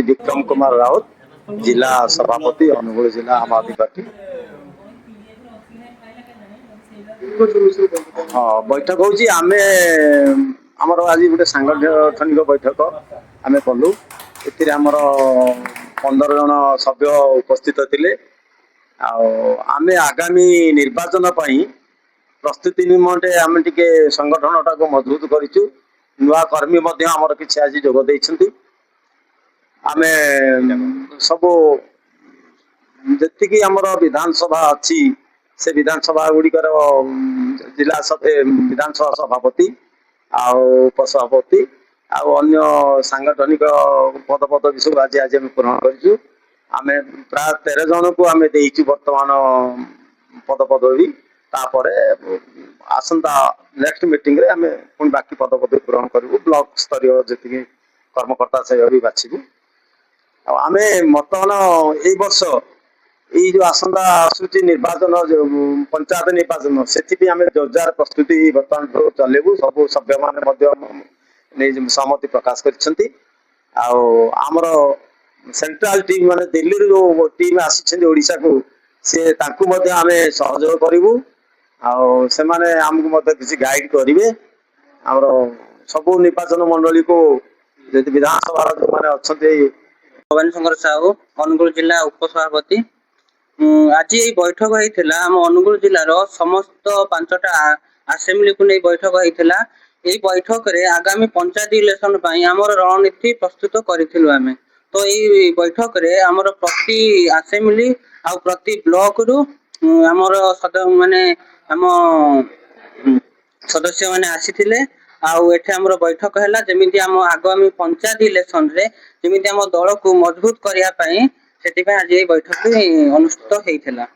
विक्रम कुमार राउत, जिला सभापति अनुगुल जिला आम आदमी पार्टी। हाँ, बैठक होची आमे आमर आज गोटे सांगठनिक बैठक आमे कलु। एथिरे आमर 15 जन सभ्य उपस्थित थिले। आमे आगामी निर्वाचन पई प्रस्तुति निमंते आमे टिके संगठनटा को मजबूत करिचु। नुआ कर्मी मध्य आमर किछि आज जोग दैछन्ती। आमे सब जति आमर विधानसभा अच्छी से विधानसभा गुड़िकर जिला विधानसभा सभापति उपसभापति अन्य सांगठनिक पद पद सब आज आज पूरण करूँ। आम प्राय 13 जन को आम देचु वर्तमान पद पदवी। आसंता नेक्स्ट मीटिंग रे आम पुणी बाकी पद पदवी पूरण करूँ। ब्लॉक स्तरीय जी कर्मकर्ता से भी बाछू। आम बर्तमान यही वर्ष ये जो आसंता आसूची निर्वाचन पंचायत निर्वाचन से आम जोरदार प्रस्तुति बर्तमान चलेबू। सब सभ्य मान सहमति प्रकाश कर आमर सेंट्रल टीम माने दिल्ली जो टीम आसी ओडिशा को से तांकु मध्य आमे सहयोग करिवु। से माने हमकु मध्य किसी गाइड करिवे। हमर सब निर्वाचन मंडली को जति विधानसभा जो माने अछते भवानी शंकर साहू अनुगुल जिला उपसभापति। आज ये बैठक होइथिला हम अनुगुल जिलार समस्त 5टा असेंबली को नहीं बैठक होइथिला। ये बैठक रे आगामी पंचायत इलेक्शन पई हमर रणनीति प्रस्तुत करिथिलु आमे। तो ये बैठक रे हमर प्रति असेंबली आ प्रति ब्लॉक रु हमर माने हम सदस्य माने आसीथिले। एठे हमर बैठक हैला जेमिति हम आगामी पंचायत इलेक्शन रे जेमिति हम दल को मजबूत करिया पई सेति पई आज ये बैठक अनुष्ठित हेइथिला।